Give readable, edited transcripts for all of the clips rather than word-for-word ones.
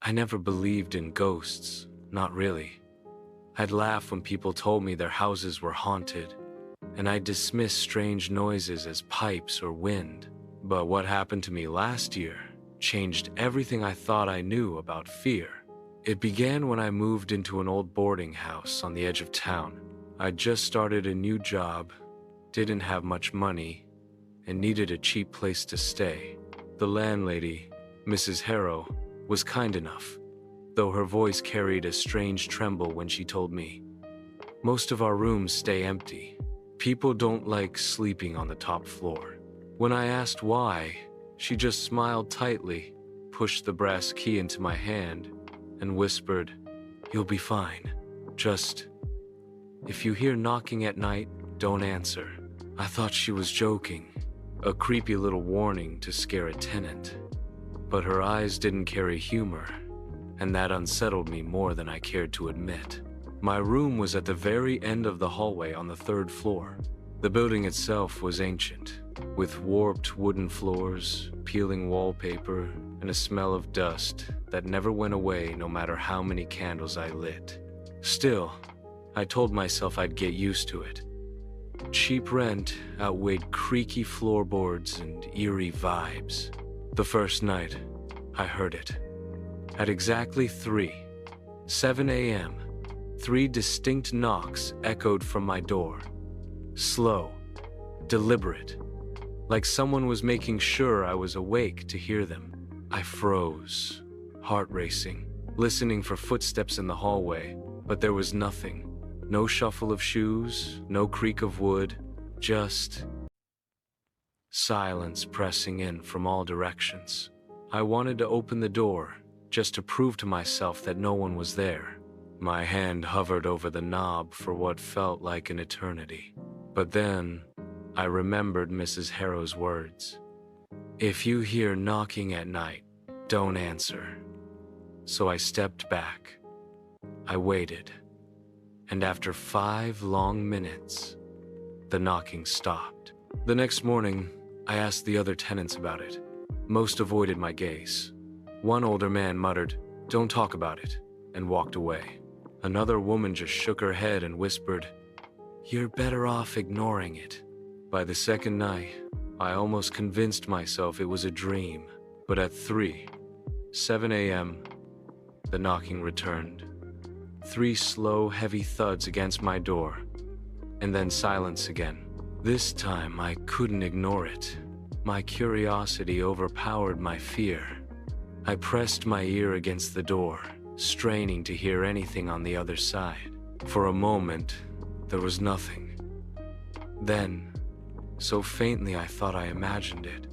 I never believed in ghosts, not really. I'd laugh when people told me their houses were haunted, and I'd dismiss strange noises as pipes or wind. But what happened to me last year changed everything I thought I knew about fear. It began when I moved into an old boarding house on the edge of town. I'd just started a new job, didn't have much money, and needed a cheap place to stay. The landlady, Mrs. Harrow, was kind enough, though her voice carried a strange tremble when she told me, "Most of our rooms stay empty. People don't like sleeping on the top floor." When I asked why, she just smiled tightly, pushed the brass key into my hand, and whispered, "You'll be fine. Just, if you hear knocking at night, don't answer." I thought she was joking, a creepy little warning to scare a tenant. But her eyes didn't carry humor, and that unsettled me more than I cared to admit. My room was at the very end of the hallway on the third floor. The building itself was ancient, with warped wooden floors, peeling wallpaper, and a smell of dust that never went away no matter how many candles I lit. Still, I told myself I'd get used to it. Cheap rent outweighed creaky floorboards and eerie vibes. The first night, I heard it. At exactly 7 a.m., 3 distinct knocks echoed from my door. Slow, deliberate, like someone was making sure I was awake to hear them. I froze, heart racing, listening for footsteps in the hallway, but there was nothing. No shuffle of shoes, no creak of wood, just silence pressing in from all directions. I wanted to open the door, just to prove to myself that no one was there. My hand hovered over the knob for what felt like an eternity. But then, I remembered Mrs. Harrow's words. "If you hear knocking at night, don't answer." So I stepped back. I waited. And after 5 long minutes, the knocking stopped. The next morning, I asked the other tenants about it. Most avoided my gaze. One older man muttered, "Don't talk about it," and walked away. Another woman just shook her head and whispered, "You're better off ignoring it." By the second night, I almost convinced myself it was a dream. But at 7 a.m., the knocking returned. 3 slow, heavy thuds against my door, and then silence again. This time, I couldn't ignore it. My curiosity overpowered my fear. I pressed my ear against the door, straining to hear anything on the other side. For a moment, there was nothing. Then, so faintly I thought I imagined it,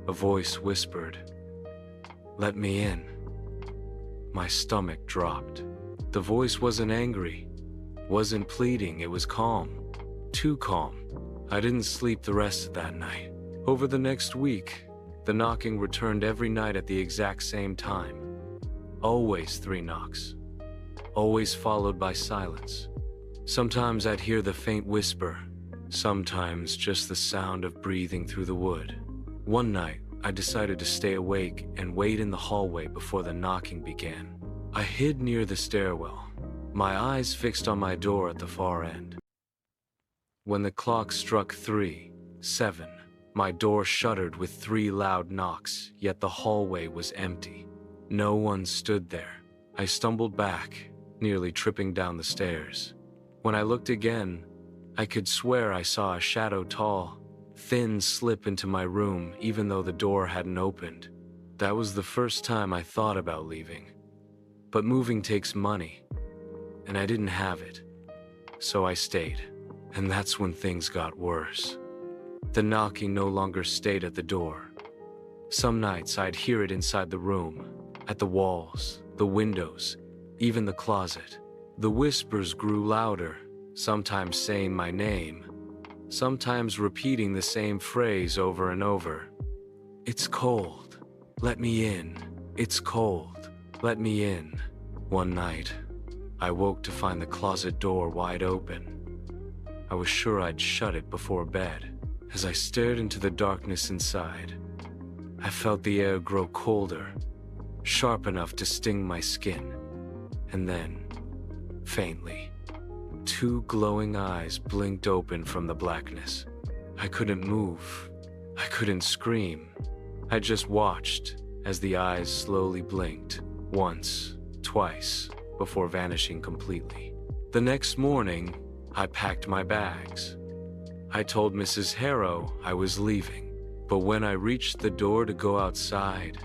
a voice whispered, "Let me in." My stomach dropped. The voice wasn't angry, wasn't pleading, it was calm. Too calm. I didn't sleep the rest of that night. Over the next week, the knocking returned every night at the exact same time. Always 3 knocks. Always followed by silence. Sometimes I'd hear the faint whisper, sometimes just the sound of breathing through the wood. One night, I decided to stay awake and wait in the hallway before the knocking began. I hid near the stairwell, my eyes fixed on my door at the far end. When the clock struck 7, my door shuddered with 3 loud knocks, yet the hallway was empty. No one stood there. I stumbled back, nearly tripping down the stairs. When I looked again, I could swear I saw a shadow tall, thin slip into my room even though the door hadn't opened. That was the first time I thought about leaving. But moving takes money, and I didn't have it. So I stayed, and that's when things got worse. The knocking no longer stayed at the door. Some nights I'd hear it inside the room, at the walls, the windows, even the closet. The whispers grew louder, sometimes saying my name, sometimes repeating the same phrase over and over. "It's cold. Let me in. It's cold. Let me in." One night, I woke to find the closet door wide open. I was sure I'd shut it before bed. As I stared into the darkness inside, I felt the air grow colder, sharp enough to sting my skin. And then, faintly, two glowing eyes blinked open from the blackness. I couldn't move. I couldn't scream. I just watched as the eyes slowly blinked, once, twice, before vanishing completely. The next morning, I packed my bags. I told Mrs. Harrow I was leaving, but when I reached the door to go outside,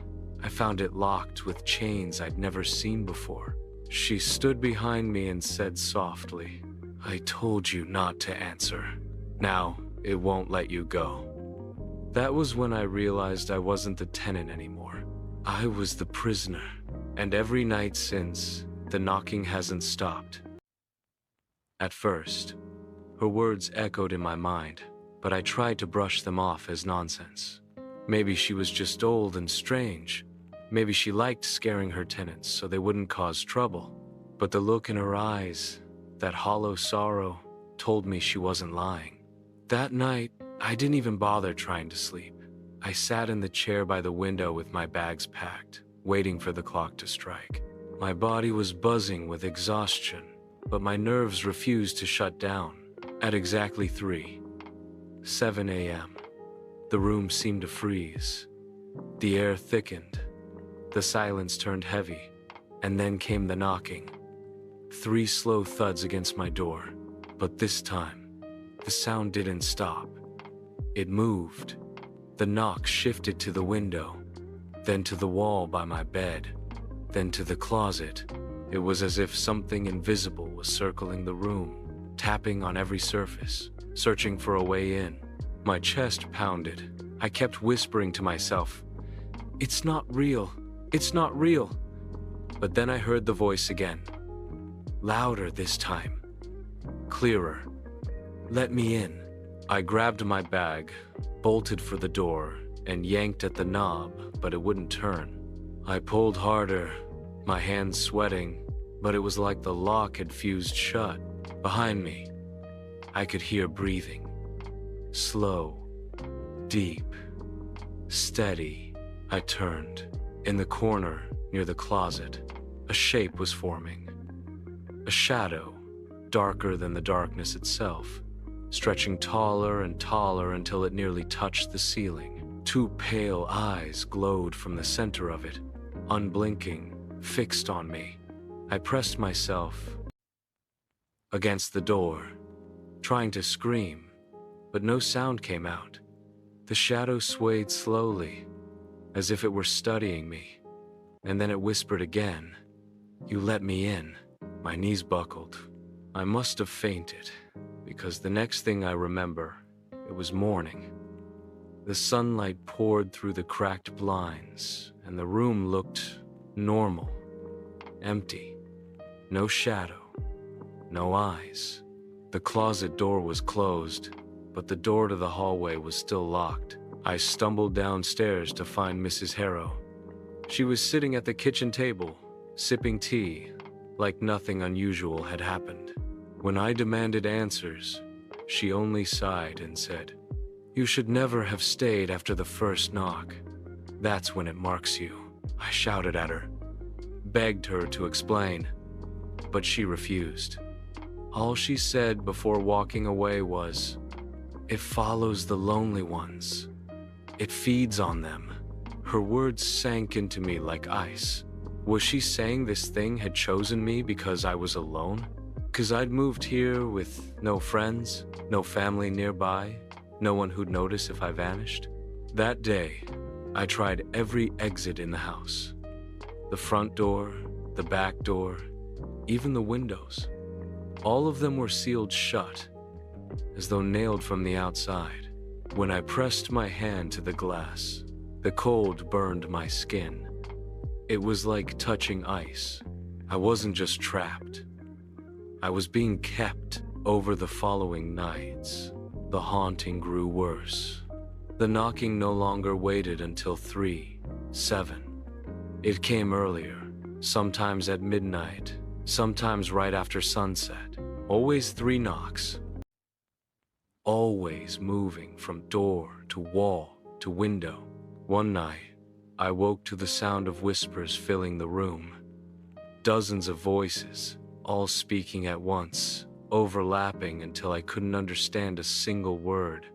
I found it locked with chains I'd never seen before. She stood behind me and said softly, "I told you not to answer. Now, it won't let you go." That was when I realized I wasn't the tenant anymore. I was the prisoner, and every night since, the knocking hasn't stopped. At first, her words echoed in my mind, but I tried to brush them off as nonsense. Maybe she was just old and strange. Maybe she liked scaring her tenants so they wouldn't cause trouble. But the look in her eyes, that hollow sorrow, told me she wasn't lying. That night, I didn't even bother trying to sleep. I sat in the chair by the window with my bags packed, waiting for the clock to strike. My body was buzzing with exhaustion, but my nerves refused to shut down. At exactly 7 a.m., the room seemed to freeze. The air thickened. The silence turned heavy, and then came the knocking. 3 slow thuds against my door, but this time, the sound didn't stop. It moved. The knock shifted to the window, then to the wall by my bed, then to the closet. It was as if something invisible was circling the room, tapping on every surface, searching for a way in. My chest pounded. I kept whispering to myself, "It's not real. It's not real." But then I heard the voice again. Louder this time. Clearer. "Let me in." I grabbed my bag, bolted for the door, and yanked at the knob, but it wouldn't turn. I pulled harder, my hands sweating, but it was like the lock had fused shut. Behind me, I could hear breathing. Slow, deep, steady. I turned. In the corner, near the closet, a shape was forming. A shadow, darker than the darkness itself, stretching taller and taller until it nearly touched the ceiling. 2 pale eyes glowed from the center of it, unblinking, fixed on me. I pressed myself against the door, trying to scream, but no sound came out. The shadow swayed slowly, as if it were studying me, and then it whispered again, "You let me in." My knees buckled. I must have fainted, because the next thing I remember, it was morning. The sunlight poured through the cracked blinds, and the room looked normal, empty. No shadow, no eyes. The closet door was closed, but the door to the hallway was still locked. I stumbled downstairs to find Mrs. Harrow. She was sitting at the kitchen table, sipping tea, like nothing unusual had happened. When I demanded answers, she only sighed and said, "You should never have stayed after the first knock. That's when it marks you." I shouted at her, begged her to explain, but she refused. All she said before walking away was, "It follows the lonely ones. It feeds on them." Her words sank into me like ice. Was she saying this thing had chosen me because I was alone? Because I'd moved here with no friends, no family nearby, no one who'd notice if I vanished? That day, I tried every exit in the house. The front door, the back door, even the windows. All of them were sealed shut, as though nailed from the outside. When I pressed my hand to the glass, the cold burned my skin. It was like touching ice. I wasn't just trapped. I was being kept. Over the following nights, the haunting grew worse. The knocking no longer waited until 7. It came earlier, sometimes at midnight, sometimes right after sunset. Always 3 knocks. Always moving from door to wall to window. One night, I woke to the sound of whispers filling the room. Dozens of voices, all speaking at once, overlapping until I couldn't understand a single word.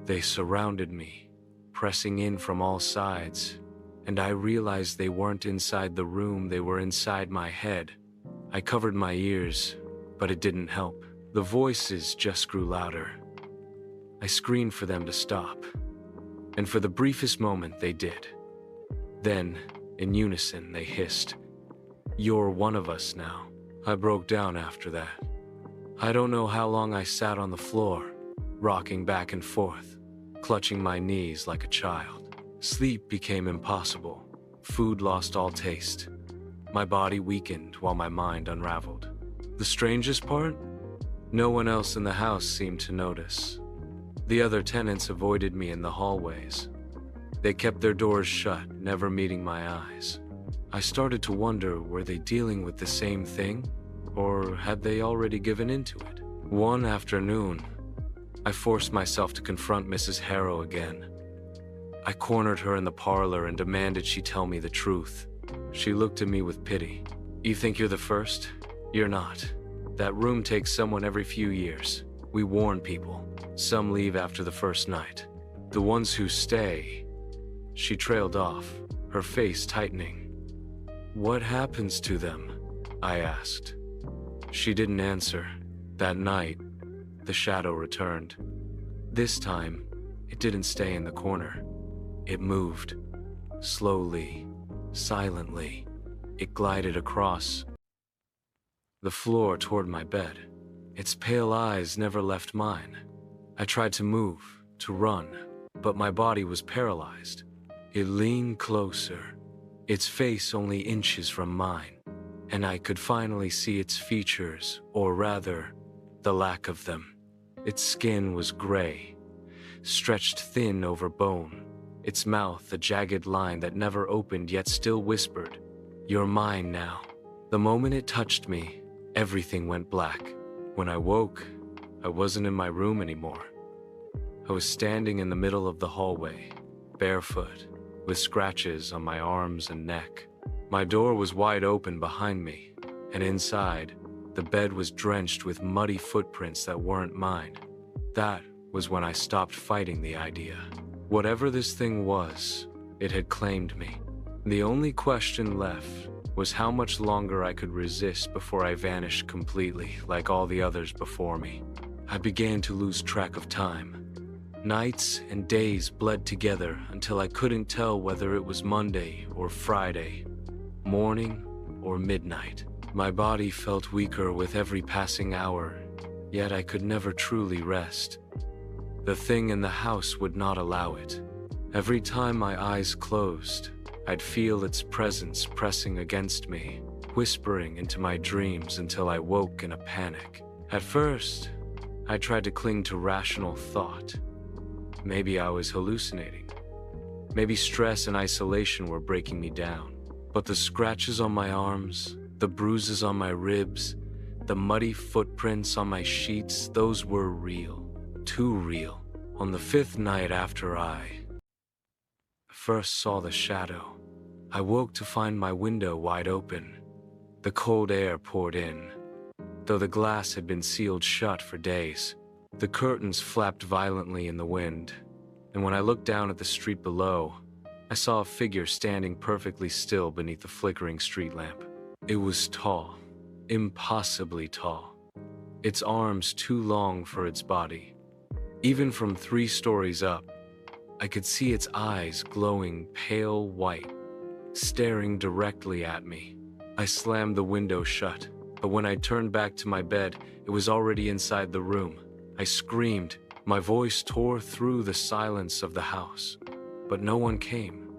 They surrounded me, pressing in from all sides, and I realized they weren't inside the room, they were inside my head. I covered my ears, but it didn't help. The voices just grew louder. I screamed for them to stop, and for the briefest moment they did. Then, in unison, they hissed, "You're one of us now." I broke down after that. I don't know how long I sat on the floor, rocking back and forth, clutching my knees like a child. Sleep became impossible. Food lost all taste. My body weakened while my mind unraveled. The strangest part? No one else in the house seemed to notice. The other tenants avoided me in the hallways. They kept their doors shut, never meeting my eyes. I started to wonder, were they dealing with the same thing? Or had they already given into it? One afternoon, I forced myself to confront Mrs. Harrow again. I cornered her in the parlor and demanded she tell me the truth. She looked at me with pity. "You think you're the first? You're not. That room takes someone every few years. We warn people. Some leave after the first night. The ones who stay..." She trailed off, her face tightening. "What happens to them?" I asked. She didn't answer. That night, the shadow returned. This time, it didn't stay in the corner. It moved. Slowly, silently, it glided across the floor toward my bed. Its pale eyes never left mine. I tried to move, to run, but my body was paralyzed. It leaned closer, its face only inches from mine, and I could finally see its features, or rather, the lack of them. Its skin was gray, stretched thin over bone, its mouth a jagged line that never opened yet still whispered, "You're mine now." The moment it touched me, everything went black. When I woke, I wasn't in my room anymore. I was standing in the middle of the hallway, barefoot, with scratches on my arms and neck. My door was wide open behind me, and inside, the bed was drenched with muddy footprints that weren't mine. That was when I stopped fighting the idea. Whatever this thing was, it had claimed me. The only question left was how much longer I could resist before I vanished completely, like all the others before me. I began to lose track of time. Nights and days bled together until I couldn't tell whether it was Monday or Friday, morning or midnight. My body felt weaker with every passing hour, yet I could never truly rest. The thing in the house would not allow it. Every time my eyes closed, I'd feel its presence pressing against me, whispering into my dreams until I woke in a panic. At first, I tried to cling to rational thought. Maybe I was hallucinating. Maybe stress and isolation were breaking me down. But the scratches on my arms, the bruises on my ribs, the muddy footprints on my sheets, those were real. Too real. On the 5th night after I first saw the shadow, I woke to find my window wide open. The cold air poured in, though the glass had been sealed shut for days. The curtains flapped violently in the wind, and when I looked down at the street below, I saw a figure standing perfectly still beneath the flickering street lamp. It was tall, impossibly tall, its arms too long for its body. Even from 3 stories up, I could see its eyes glowing pale white, staring directly at me. I slammed the window shut, but when I turned back to my bed, it was already inside the room. I screamed, my voice tore through the silence of the house, but no one came.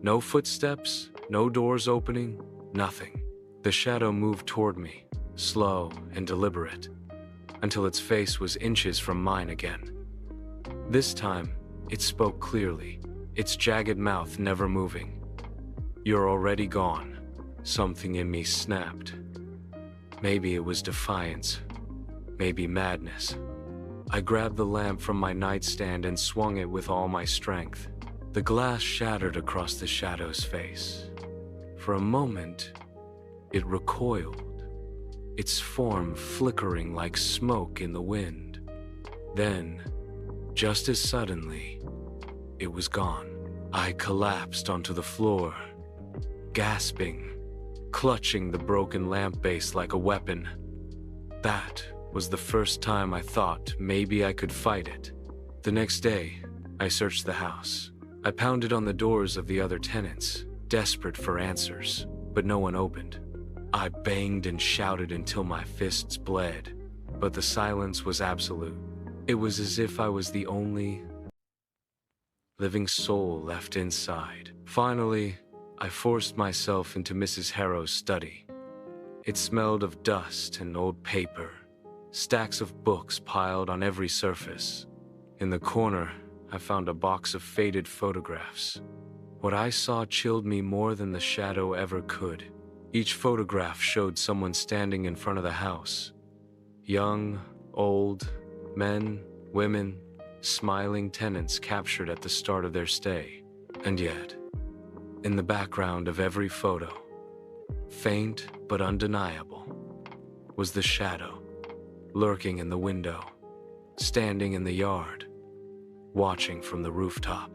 No footsteps, no doors opening, nothing. The shadow moved toward me, slow and deliberate, until its face was inches from mine again. This time, it spoke clearly, its jagged mouth never moving. "You're already gone." Something in me snapped. Maybe it was defiance, maybe madness. I grabbed the lamp from my nightstand and swung it with all my strength. The glass shattered across the shadow's face. For a moment, it recoiled, its form flickering like smoke in the wind. Then, just as suddenly, it was gone. I collapsed onto the floor, gasping, clutching the broken lamp base like a weapon. That was the first time I thought maybe I could fight it. The next day, I searched the house. I pounded on the doors of the other tenants, desperate for answers, but no one opened. I banged and shouted until my fists bled, but the silence was absolute. It was as if I was the only living soul left inside. Finally, I forced myself into Mrs. Harrow's study. It smelled of dust and old paper, stacks of books piled on every surface. In the corner, I found a box of faded photographs. What I saw chilled me more than the shadow ever could. Each photograph showed someone standing in front of the house. Young, old, men, women, smiling tenants captured at the start of their stay. And yet, in the background of every photo, faint but undeniable, was the shadow, lurking in the window, standing in the yard, watching from the rooftop.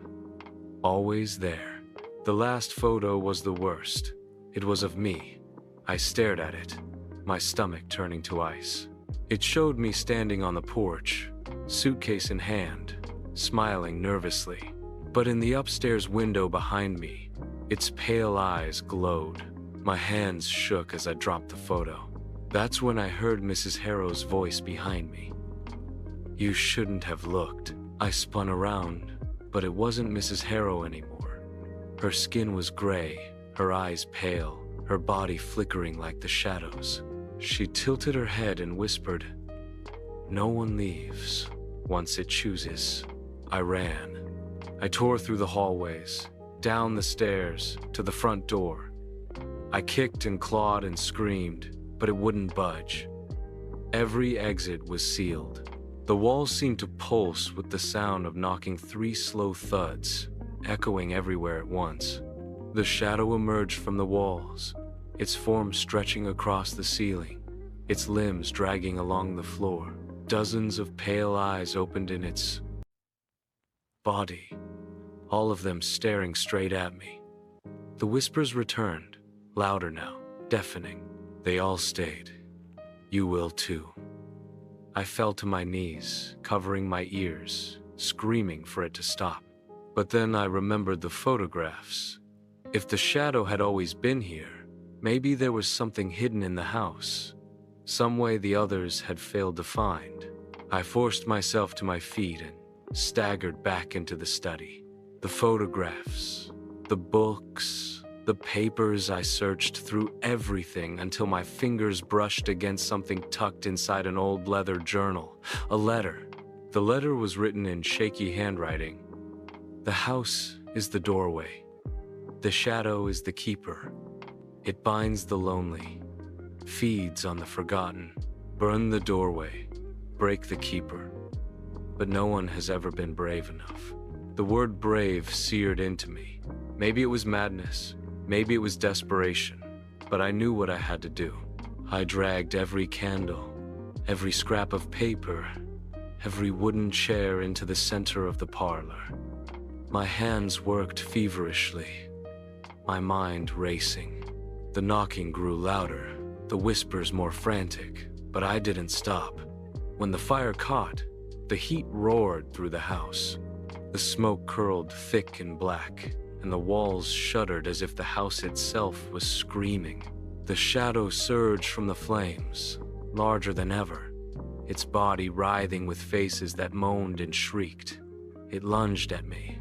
Always there. The last photo was the worst. It was of me. I stared at it, my stomach turning to ice. It showed me standing on the porch, suitcase in hand, smiling nervously. But in the upstairs window behind me, its pale eyes glowed. My hands shook as I dropped the photo. That's when I heard Mrs. Harrow's voice behind me. "You shouldn't have looked." I spun around, but it wasn't Mrs. Harrow anymore. Her skin was gray, her eyes pale, her body flickering like the shadows. She tilted her head and whispered, "No one leaves once it chooses." I ran. I tore through the hallways, down the stairs, to the front door. I kicked and clawed and screamed, but it wouldn't budge. Every exit was sealed. The walls seemed to pulse with the sound of knocking 3 slow thuds, echoing everywhere at once. The shadow emerged from the walls, its form stretching across the ceiling, its limbs dragging along the floor. Dozens of pale eyes opened in its body, all of them staring straight at me. The whispers returned, louder now, deafening. They all stayed. "You will too." I fell to my knees, covering my ears, screaming for it to stop. But then I remembered the photographs. If the shadow had always been here, maybe there was something hidden in the house, some way the others had failed to find. I forced myself to my feet and staggered back into the study. The photographs, the books, the papers. I searched through everything until my fingers brushed against something tucked inside an old leather journal. A letter. The letter was written in shaky handwriting. "The house is the doorway. The shadow is the keeper. It binds the lonely, feeds on the forgotten. Burn the doorway, break the keeper. But no one has ever been brave enough." The word brave seared into me. Maybe it was madness, maybe it was desperation, but I knew what I had to do. I dragged every candle, every scrap of paper, every wooden chair into the center of the parlor. My hands worked feverishly, my mind racing. The knocking grew louder, the whispers more frantic, but I didn't stop. When the fire caught, the heat roared through the house. The smoke curled thick and black, and the walls shuddered as if the house itself was screaming. The shadow surged from the flames, larger than ever, its body writhing with faces that moaned and shrieked. It lunged at me.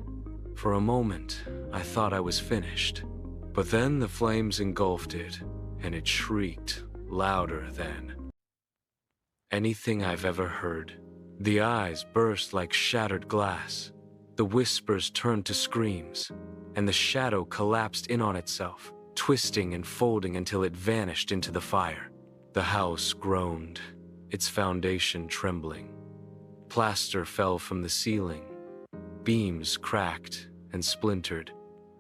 For a moment, I thought I was finished. But then the flames engulfed it, and it shrieked louder than anything I've ever heard. The eyes burst like shattered glass. The whispers turned to screams, and the shadow collapsed in on itself, twisting and folding until it vanished into the fire. The house groaned, its foundation trembling. Plaster fell from the ceiling. Beams cracked, and splintered.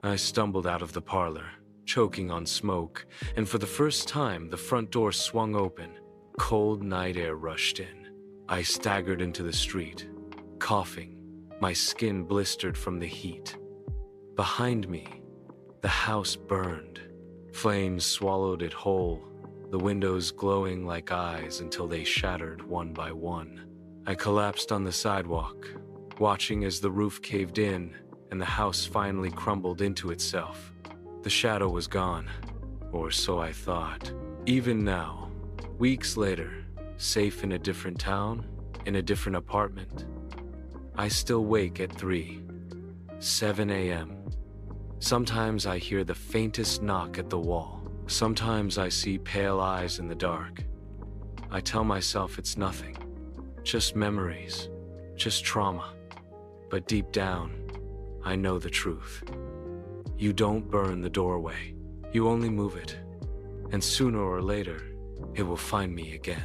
I stumbled out of the parlor, choking on smoke, and for the first time the front door swung open. Cold night air rushed in. I staggered into the street, coughing, my skin blistered from the heat. Behind me, the house burned. Flames swallowed it whole, the windows glowing like eyes until they shattered one by one. I collapsed on the sidewalk, watching as the roof caved in and the house finally crumbled into itself. The shadow was gone, or so I thought. Even now, weeks later, safe in a different town, in a different apartment, I still wake at 7 a.m. Sometimes I hear the faintest knock at the wall. Sometimes I see pale eyes in the dark. I tell myself it's nothing, just memories, just trauma. But deep down, I know the truth. You don't burn the doorway, you only move it. And sooner or later, it will find me again.